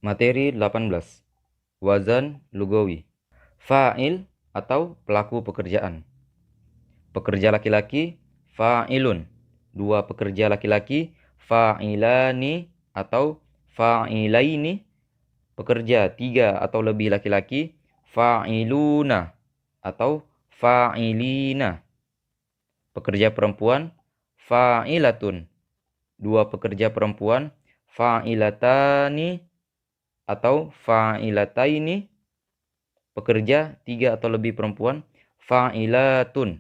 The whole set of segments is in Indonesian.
Materi 18. Wazan lugawi. Fa'il atau pelaku pekerjaan. Pekerja laki-laki, fa'ilun. Dua pekerja laki-laki, fa'ilani atau fa'ilaini. Pekerja tiga atau lebih laki-laki, fa'iluna atau fa'ilina. Pekerja perempuan, fa'ilatun. Dua pekerja perempuan, fa'ilatani atau fa'ilataini. Pekerja tiga atau lebih perempuan, fa'ilatun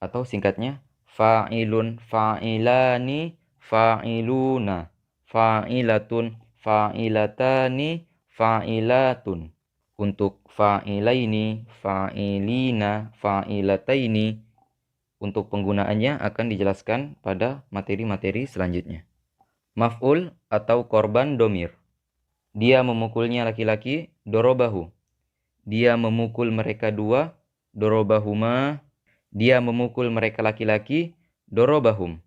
atau singkatnya fa'ilun, fa'ilani, fa'iluna, fa'ilatun, fa'ilatani, fa'ilatun. Untuk fa'ilaini, fa'ilina, fa'ilataini, untuk penggunaannya akan dijelaskan pada materi-materi selanjutnya. Maf'ul atau korban domir. Dia memukulnya laki-laki, dorobahu. Dia memukul mereka dua, dorobahuma. Dia memukul mereka laki-laki, dorobahum.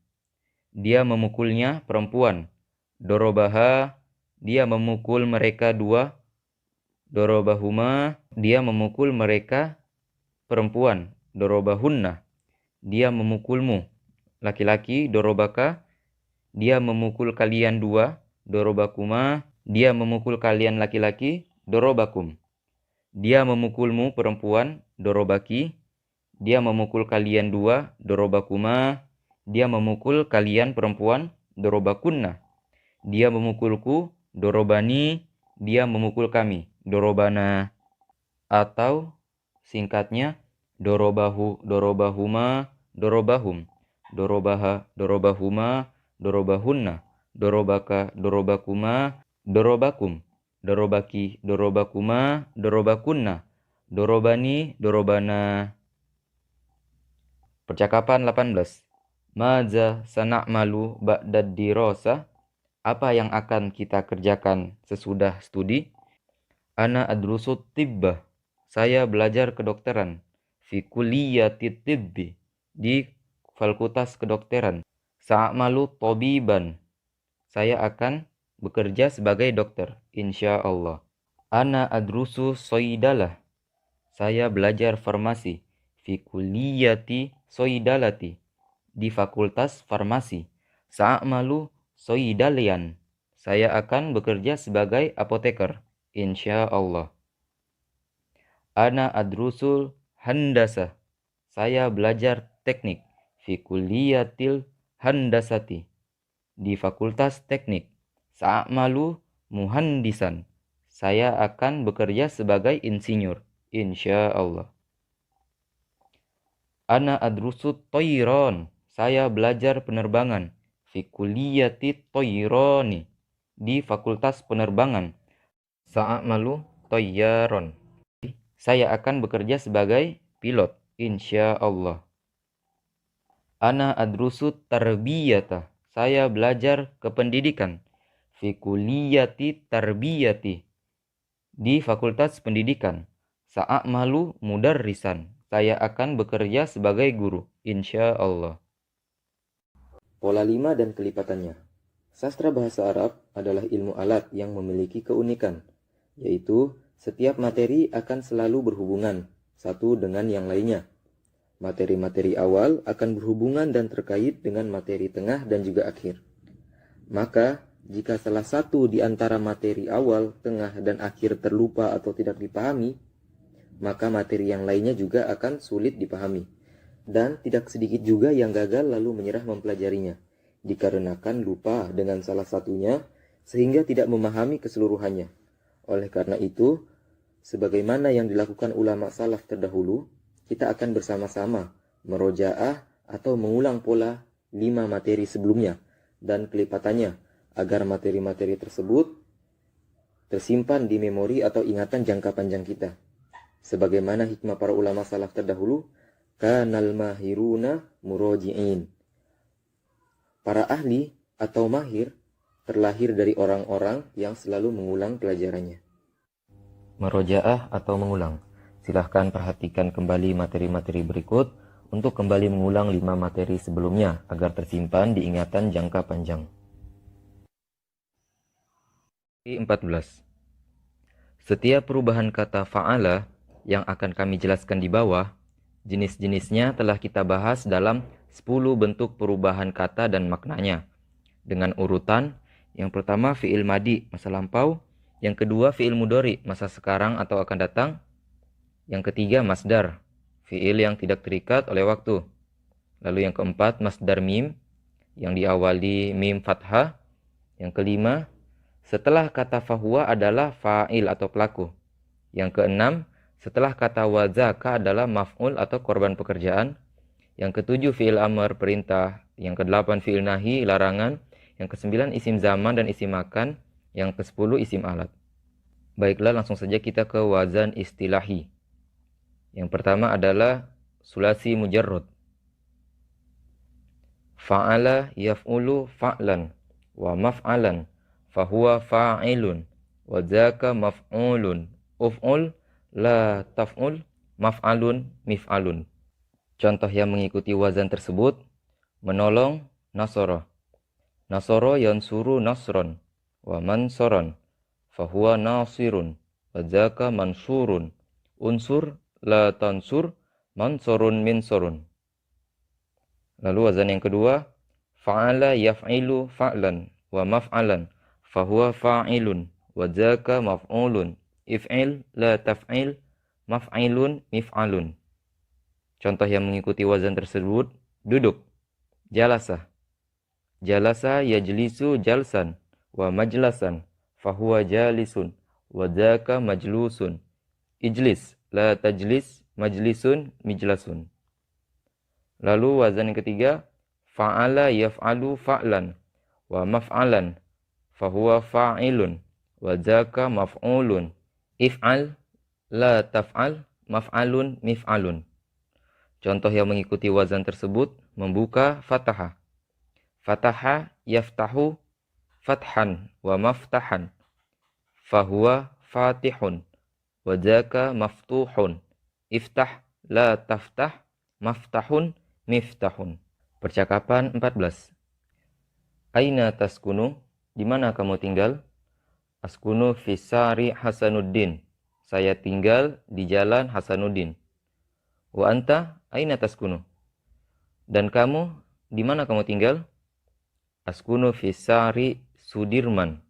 Dia memukulnya perempuan, dorobaha. Dia memukul mereka dua, dorobahuma. Dia memukul mereka perempuan, dorobahunna. Dia memukulmu laki-laki, dorobaka. Dia memukul kalian dua, dorobakuma. Dia memukul kalian laki-laki, dorobakum. Dia memukulmu perempuan, dorobaki. Dia memukul kalian dua, dorobakuma. Dia memukul kalian perempuan, dorobakunna. Dia memukulku, dorobani. Dia memukul kami, dorobana. Atau singkatnya, dorobahu, dorobahuma, dorobahum. Dorobaha, dorobahuma, dorobahunna. Dorobaka, dorobakuma, dorobakum. Dorobaki, dorobakuma, dorobakunna. Dorobani, dorobana. Percakapan 18. Maza sana'malu ba'dad dirasa? Apa yang akan kita kerjakan sesudah studi? Ana adrusut tibbah. Saya belajar kedokteran. Fi kuliyatit tibbi. Di fakultas kedokteran. Sa'malu tobiban. Saya akan bekerja sebagai dokter, insya Allah. Ana adrusu soidalah. Saya belajar farmasi. Fi kuliyati soidalati. Di fakultas farmasi. Sa'malu soidalian. Saya akan bekerja sebagai apoteker, insya Allah. Ana adrusul handasah. Saya belajar teknik. Fi kuliyatil handasati. Di fakultas teknik. Sa'malu muhandisan. Saya akan bekerja sebagai insinyur, insya Allah. Ana adrusut toiron. Saya belajar penerbangan. Fi kuliyati toironi. Di fakultas penerbangan. Sa'malu toyaron. Saya akan bekerja sebagai pilot, insya Allah. Ana adrusut tarbiyata. Saya belajar kependidikan. Fi kuliyati tarbiyati. Di fakultas pendidikan. Sa'malu mudarrisan. Saya akan bekerja sebagai guru, insya Allah. Pola 5 dan kelipatannya. Sastra bahasa Arab adalah ilmu alat yang memiliki keunikan, yaitu setiap materi akan selalu berhubungan satu dengan yang lainnya. Materi-materi awal akan berhubungan dan terkait dengan materi tengah dan juga akhir. Maka, jika salah satu di antara materi awal, tengah, dan akhir terlupa atau tidak dipahami, maka materi yang lainnya juga akan sulit dipahami. Dan tidak sedikit juga yang gagal lalu menyerah mempelajarinya, dikarenakan lupa dengan salah satunya, sehingga tidak memahami keseluruhannya. Oleh karena itu, sebagaimana yang dilakukan ulama salaf terdahulu, kita akan bersama-sama merojaah atau mengulang pola 5 materi sebelumnya dan kelipatannya, agar materi-materi tersebut tersimpan di memori atau ingatan jangka panjang kita. Sebagaimana hikmah para ulama salaf terdahulu, kanal mahiruna muroji'in. Para ahli atau mahir terlahir dari orang-orang yang selalu mengulang pelajarannya. Merojaah atau mengulang. Silahkan perhatikan kembali materi-materi berikut untuk kembali mengulang 5 materi sebelumnya agar tersimpan di ingatan jangka panjang. 14. Setiap perubahan kata fa'ala yang akan kami jelaskan di bawah, jenis-jenisnya telah kita bahas dalam 10 bentuk perubahan kata dan maknanya. Dengan urutan, yang pertama fi'il madi, masa lampau. Yang kedua fi'il mudhari, masa sekarang atau akan datang. Yang ketiga masdar, fi'il yang tidak terikat oleh waktu. Lalu yang keempat masdar mim, yang diawali mim fathah. Yang kelima, setelah kata fahuwa adalah fa'il atau pelaku. Yang keenam, setelah kata wazaka adalah maf'ul atau korban pekerjaan. Yang ketujuh, fi'il amr, perintah. Yang kedelapan, fi'il nahi, larangan. Yang kesembilan, isim zaman dan isim makan. Yang kesepuluh, isim alat. Baiklah, langsung saja kita ke wazan istilahi. Yang pertama adalah sulasi mujarrad. Fa'ala yaf'ulu fa'lan wa maf'alan. Fahuwa fa'ilun wa dzaka maf'ulun. Uf'ul la taf'ul maf'alun mif'alun. Contoh yang mengikuti wazan tersebut: menolong nasara. Nasara yansuru nasron wa mansoron. Fahuwa nasirun wa dzaka mansurun. Unsur la tansur mansurun minsurun. Lalu wazan yang kedua, fa'ala yaf'ilu fa'lan wa maf'alan. Fahuwa fa'ilun wa dzaka maf'ulun. If'il la taf'il maf'ilun mif'alun. Contoh yang mengikuti wazan tersebut: duduk, jalasa. Jalasa yajlisu jalsan wa majlasan. Fahuwa jalisun wa dzaka majlusun. Ijlis la tajlis majlisun mijlasun. Lalu wazan yang ketiga, fa'ala yaf'alu fa'lan wa maf'alan. Fahuwa fa'ilun wa dzaka maf'ulun. If'al la taf'al maf'alun mif'alun. Contoh yang mengikuti wazan tersebut: membuka fataha. Fataha yaftahu fathan wa maftahan. Fahuwa fatihun wa dzaka maftuhun. Iftah la taftah maftahun miftahun. Percakapan 14. Aina taskunu? Di mana kamu tinggal? Askunu fisari Hasanuddin. Saya tinggal di jalan Hasanuddin. Wa anta aina taskunu? Dan kamu, di mana kamu tinggal? Askunu fisari Sudirman.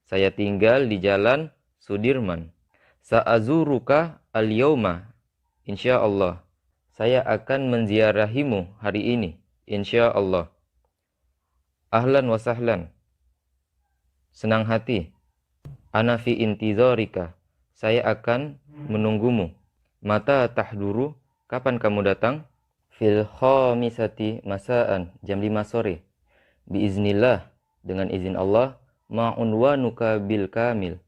Saya tinggal di jalan Sudirman. Sa'azuruka al-yawma. Insyaallah. Saya akan menziarahimu hari ini. Insyaallah. Ahlan wa sahlan. Senang hati. Ana fi intizarika. Saya akan menunggumu. Mata tahduru. Kapan kamu datang? Fil khamisati masaan. Jam 5 sore. Biiznillah. Dengan izin Allah. Ma'unwanuka bil kamil.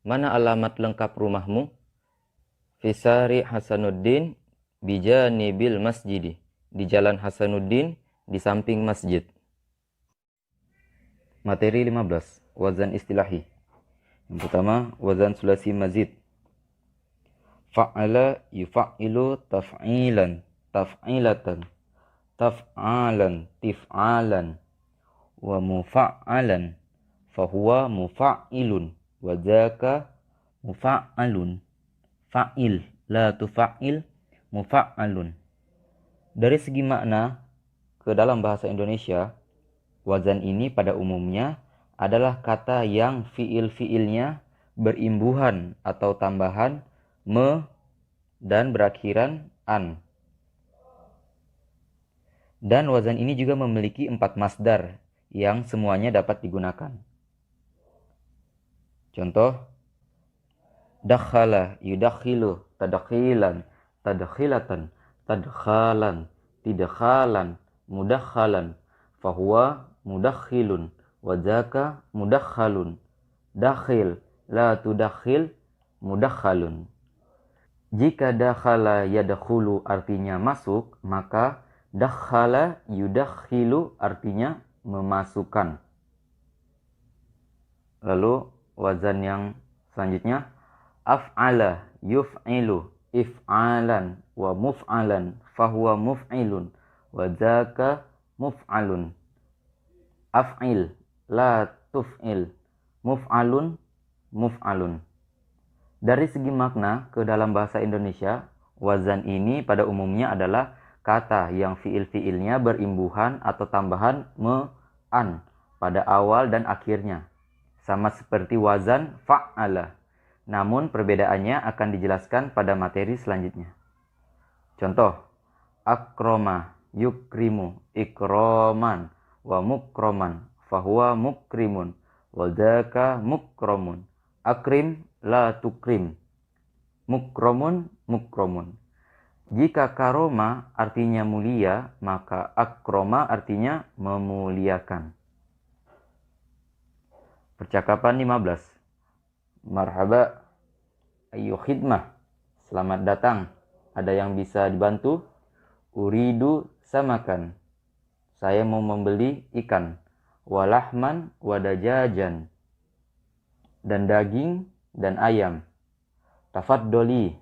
Mana alamat lengkap rumahmu? Fisari Hasanuddin bijanibil masjidi. Di jalan Hasanuddin di samping masjid. Materi 15. Wazan istilahi. Yang pertama, wazan sulasi mazid. Fa'ala yufa''ilu taf'ilan, taf'ilatan, taf'alan, tif'alan, wa mufa'alan. Fahuwa mufa'ilun, wa dzaka mufa'alun. Fa'il, la tufa'il, mufa'alun. Dari segi makna ke dalam bahasa Indonesia, wazan ini pada umumnya adalah kata yang fiil-fiilnya berimbuhan atau tambahan me dan berakhiran an. Dan wazan ini juga memiliki 4 masdar yang semuanya dapat digunakan. Contoh, dakhala yudakhilu tadkhilan, tadkhilatan, tadkhalan, tidkhalan, mudakhalan. Fahuwa mudakhilun wa dzaka mudakhalun. Dakhil la tudakhil mudakhalun. Jika dakhala yadkhulu artinya masuk, maka dakhala yudakhilu artinya memasukkan. Lalu wazan yang selanjutnya, af'ala yuf'ilu if'alan wa muf'alan. Fahuwa muf'ilun wa dzaka muf'alun. Af'il la tuf'il muf'alun muf'alun. Dari segi makna ke dalam bahasa Indonesia, wazan ini pada umumnya adalah kata yang fiil-fiilnya berimbuhan atau tambahan an pada awal dan akhirnya. Sama seperti wazan fa'ala. Namun perbedaannya akan dijelaskan pada materi selanjutnya. Contoh, akroma yukrimu ikroman wa mukroman fahuwa mukrimun wa dzaka mukromun. Akrim la tukrim, mukromun mukromun. Jika karoma artinya mulia, maka akroma artinya memuliakan. Percakapan 15. Marhaba, ayu khidmah. Selamat datang. Ada yang bisa dibantu? Uridu samakan. Saya mau membeli ikan. Walahman wadajajan. Dan daging dan ayam. Tafaddoli.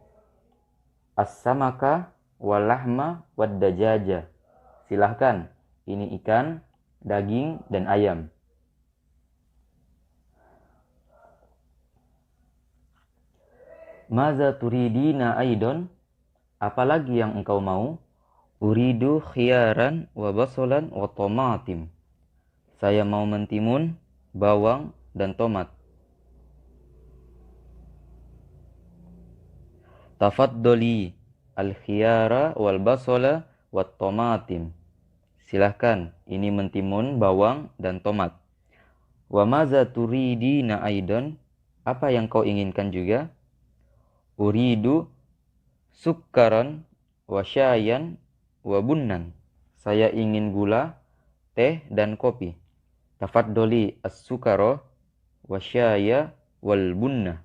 As-samaka walahma wadajaja. Silahkan. Ini ikan, daging, dan ayam. Maza turidina aidon? Apalagi yang engkau mau? Uridu khiyaran wa basolan wa tomatim. Saya mau mentimun, bawang, dan tomat. Tafaddoli al-khiyara wal basola wa tomatim. Silahkan, ini mentimun, bawang, dan tomat. Wa maza turidina aidon? Apa yang kau inginkan juga? Uridu sukkaran wa syayan wa bunnan. Saya ingin gula, teh, dan kopi. Tafaddoli as-sukara wa syaya wal bunna.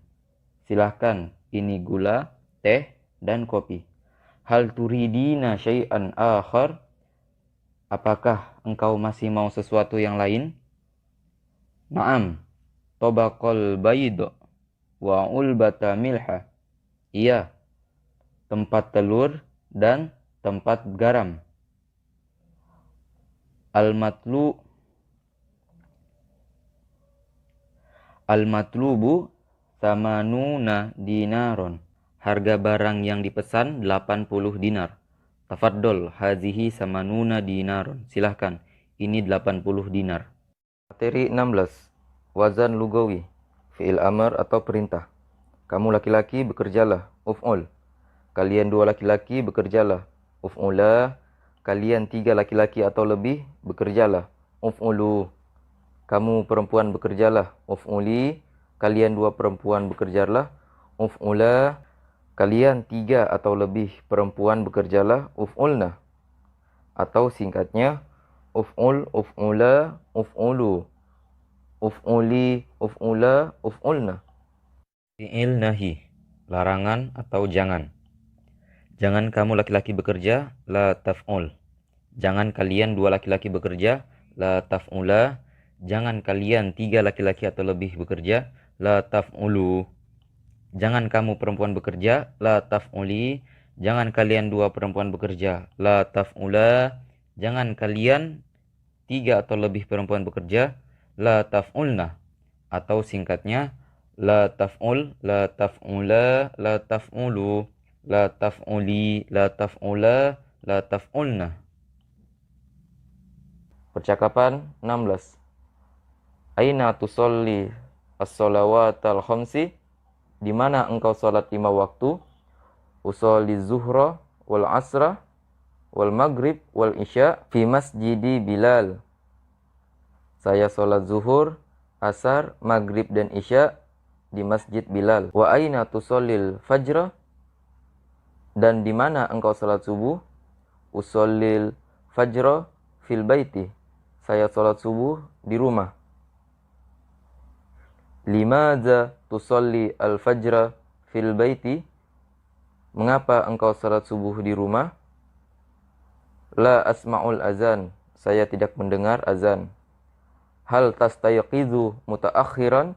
Silahkan, ini gula, teh, dan kopi. Hal turidina syai'an akhar? Apakah engkau masih mau sesuatu yang lain? Naam, tobaqal bayd wa ulbata milha. Iya, tempat telur dan tempat garam. Al-matlubu samanuna dinaron. Harga barang yang dipesan 80 dinar. Tafaddol, hazihi samanuna dinaron. Silahkan, ini 80 dinar. Materi 16. Wazan lugawi. Fi'il amr atau perintah. Kamu laki-laki bekerjalah, uf'ul. Kalian dua laki-laki bekerjalah, uf'ula. Kalian tiga laki-laki atau lebih bekerjalah, uf'ulu. Kamu perempuan bekerjalah, uf'uli. Kalian dua perempuan bekerjalah, uf'ula. Kalian tiga atau lebih perempuan bekerjalah, uf'ulna. Atau singkatnya, uf'ul, uf'ula, uf'ulu. Uf'uli, uf'ula, uf'ulna. Fi'il nahi, larangan atau jangan. Jangan kamu laki-laki bekerja, la taf'ul. Jangan kalian dua laki-laki bekerja, la taf'ula. Jangan kalian tiga laki-laki atau lebih bekerja, la taf'ulu. Jangan kamu perempuan bekerja, la taf'uli. Jangan kalian dua perempuan bekerja, la taf'ula. Jangan kalian tiga atau lebih perempuan bekerja, la taf'ulna. Atau singkatnya, la taf'ul, la taf'ula, la taf'ulu, la taf'uli, la taf'ula, la taf'ulna. Percakapan 16. Aina tusolli as-salawatal khamsi? Di mana engkau salat 5 waktu? Usolli zuhra wal asra wal maghrib wal isya fi masjidi Bilal. Saya salat zuhur, asar, maghrib, dan isya di masjid Bilal. Wa aina tusallil fajra? Dan di mana engkau salat subuh? Usallil fajra fil baiti. Saya salat subuh di rumah. Limadza tusalli al-fajra fil baiti? Mengapa engkau salat subuh di rumah? La asma'ul azan. Saya tidak mendengar azan. Hal tastayqizu mutaakhiran?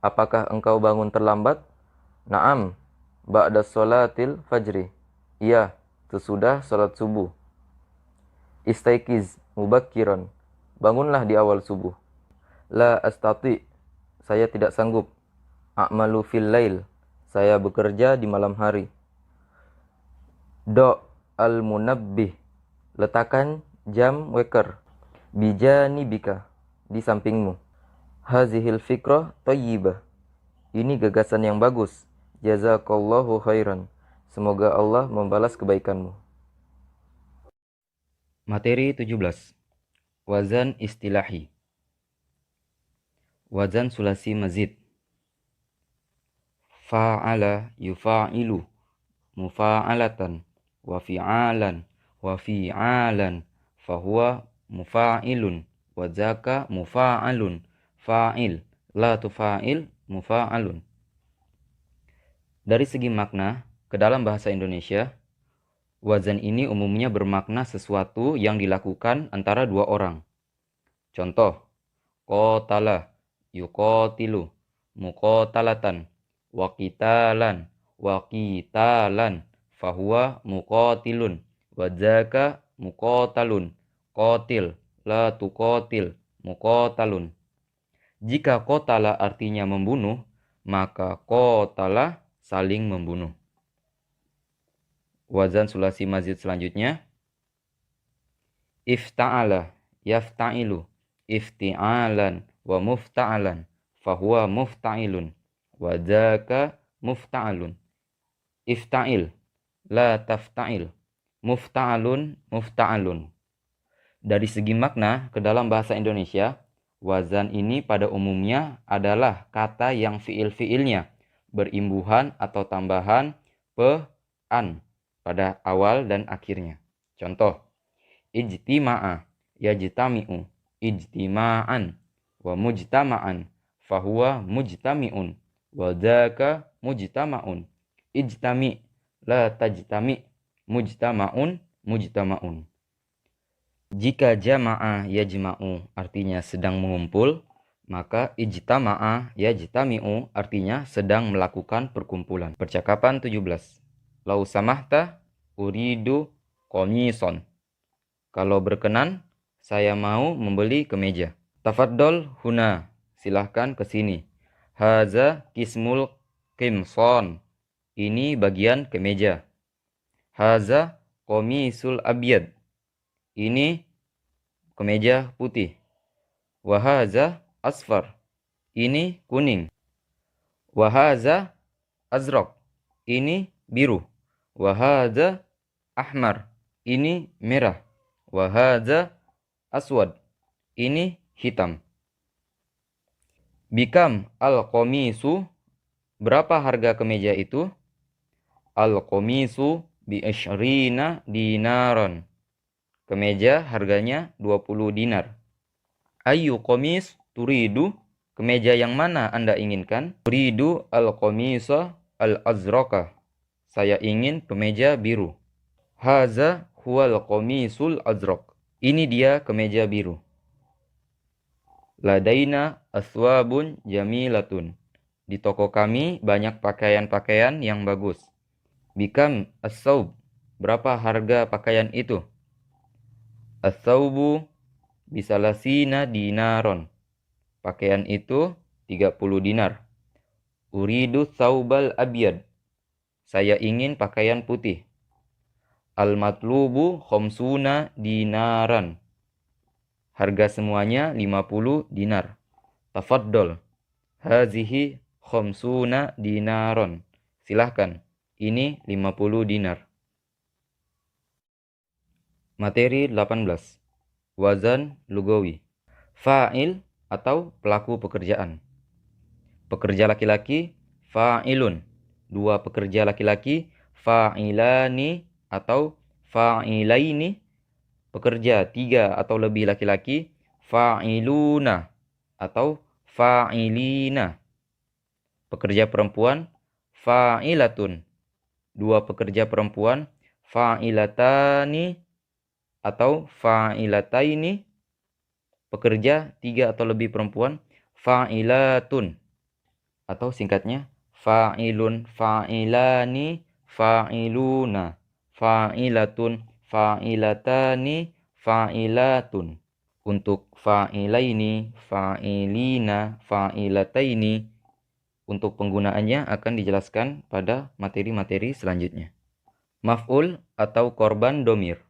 Apakah engkau bangun terlambat? Naam, ba'da sholatil fajri. Iya, sesudah salat subuh. Istaiqiz mubakkiran. Bangunlah di awal subuh. La astati. Saya tidak sanggup. A'malu fil lail. Saya bekerja di malam hari. Al-munabbih. Letakkan jam waker. Bijanibika. Di sampingmu. Hazihil fikrah thayyibah. Ini gagasan yang bagus. Jazakallahu khairan. Semoga Allah membalas kebaikanmu. Materi 17. Wazan istilahi. Wazan sulasi mazid. Fa'ala yufa'ilu, mufa'alatan, wa fi'alan, wa fi'alan, fahuwa mufa'ilun, wa zaka mufa'alun, fa'il, la tufa'il, mufa'alun. Dari segi makna, ke dalam bahasa Indonesia, wazan ini umumnya bermakna sesuatu yang dilakukan antara dua orang. Contoh, qotala, yuqotilu, muqotalatan, waqitalan, waqitalan, fahuwa muqotilun, wadzaka muqotalun, qotil, la tuqotil, muqotalun. Jika qotala artinya membunuh, maka qotala saling membunuh. Wazan sulasi mazid selanjutnya. Ifta'ala, yafta'ilu, ifti'alan, wa mufta'alan, fahuwa mufta'ilun, wa dzaka mufta'alun. Ifta'il, la tafta'il, mufta'alun, mufta'alun. Dari segi makna ke dalam bahasa Indonesia, wazan ini pada umumnya adalah kata yang fiil-fiilnya berimbuhan atau tambahan an pada awal dan akhirnya. Contoh, ijtima'a, yajtami'u, ijtima'an, wa mujtama'an, fahuwa mujtami'un, wa dzaka mujtama'un. Ijtami, la tajtami, mujtama'un, mujtama'un. Jika jama'a yajma'u artinya sedang mengumpul, maka ijtama'a yajtami'u artinya sedang melakukan perkumpulan. Percakapan 17. Lau samahta uridu qamison. Kalau berkenan, saya mau membeli kemeja. Tafaddol huna, silahkan ke sini. Haza kismul qimson. Ini bagian kemeja. Haza qamisul abyad. Ini kemeja putih. Wahaza asfar. Ini kuning. Wahaza azraq. Ini biru. Wahaza ahmar. Ini merah. Wahaza aswad. Ini hitam. Bikam al-qamisu. Berapa harga kemeja itu? Al-qamisu bi ashrina dinaron. Kemeja harganya 20 dinar. Ayu qamis turidu? Kemeja yang mana Anda inginkan? Turidu al-qamisa al-azraqa. Saya ingin kemeja biru. Haza huwal qamisul azraq. Ini dia kemeja biru. Ladaina aswabun jamilatun. Di toko kami banyak pakaian-pakaian yang bagus. Bikam as-saub. Berapa harga pakaian itu? As-saubu bisalasina dinaron. Pakaian itu 30 dinar. Uridu saubal abyad. Saya ingin pakaian putih. Al-matlubu khomsuna dinaran. Harga semuanya 50 dinar. Tafaddol. Hazihi khomsuna dinaron. Silahkan. Ini 50 dinar. Materi 18. Wazan lugawi. Fa'il atau pelaku pekerjaan. Pekerja laki-laki, fa'ilun. Dua pekerja laki-laki, fa'ilani atau fa'ilaini. Pekerja 3 atau lebih laki-laki, fa'iluna atau fa'ilina. Pekerja perempuan, fa'ilatun. Dua pekerja perempuan, fa'ilatani atau fa'ilataini. Pekerja 3 atau lebih perempuan, fa'ilatun. Atau singkatnya, fa'ilun, fa'ilani, fa'iluna, fa'ilatun, fa'ilatani, fa'ilatun. Untuk fa'ilaini, fa'ilina, fa'ilataini, Untuk penggunaannya akan dijelaskan pada materi-materi selanjutnya. Maf'ul atau korban domir.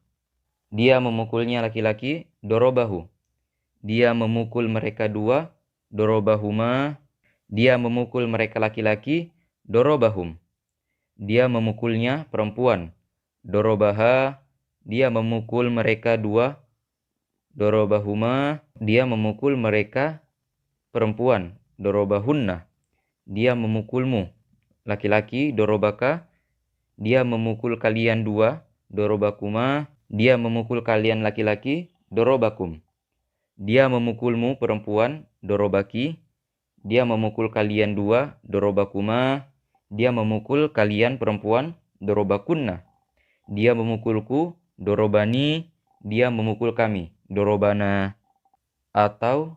Dia memukulnya laki-laki, dorobahu. Dia memukul mereka dua, dorobahuma. Dia memukul mereka laki-laki, dorobahum. Dia memukulnya perempuan, dorobaha. Dia memukul mereka dua, dorobahuma. Dia memukul mereka perempuan, dorobahunna. Dia memukulmu laki-laki, dorobaka. Dia memukul kalian dua, dorobakuma. Dia memukul kalian laki-laki, dorobakum. Dia memukulmu perempuan, dorobaki. Dia memukul kalian dua, dorobakuma. Dia memukul kalian perempuan, dorobakunna. Dia memukulku, dorobani. Dia memukul kami, dorobana. Atau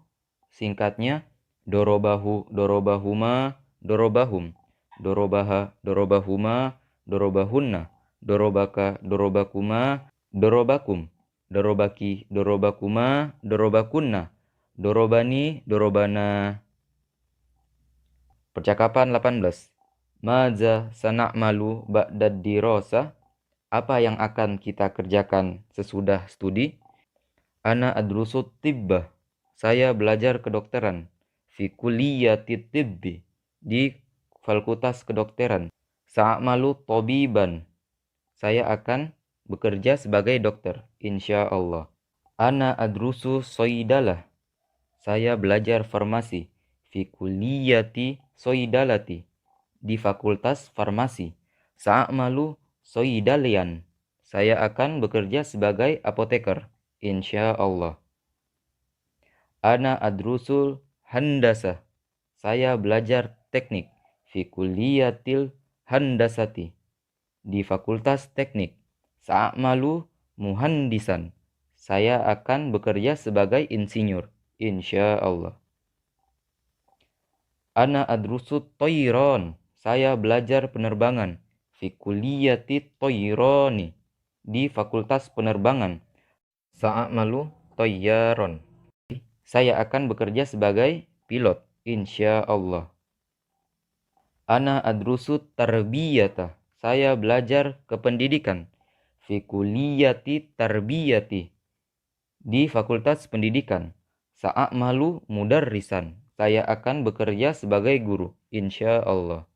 singkatnya, dorobahu, dorobahuma, dorobahum. Dorobaha, dorobahuma, dorobahunna. Dorobaka, dorobakuma, dorobakum. Dorobaki, dorobakuma, dorobakunna. Dorobani, dorobana. Percakapan 18. Maza sana'malu ba'dad dirasa? Apa yang akan kita kerjakan sesudah studi? Ana adrusut tibbah. Saya belajar kedokteran. Fi kuliyatit tibbi. Di fakultas kedokteran. Sa'amalu tobiban. Saya akan bekerja sebagai dokter, insya Allah. Ana adrusu soidalah. Saya belajar farmasi. Fi kuliyati soidalati. Di fakultas farmasi. Sa'amalu soidalian. Saya akan bekerja sebagai apoteker, insya Allah. Ana adrusul handasah. Saya belajar teknik. Fi kuliyatil handasati. Di fakultas teknik. Sa'amalu muhandisan. Saya akan bekerja sebagai insinyur, insya Allah. Ana adrusut toiron. Saya belajar penerbangan. Fi kuliyati toironi. Di fakultas penerbangan. Sa'amalu toyaron. Saya akan bekerja sebagai pilot, insya Allah. Ana adrusut tarbiyata. Saya belajar kependidikan. Fi kuliyati tarbiyati. Di fakultas pendidikan. Sa'amalu mudarrisan. Saya akan bekerja sebagai guru, insya Allah.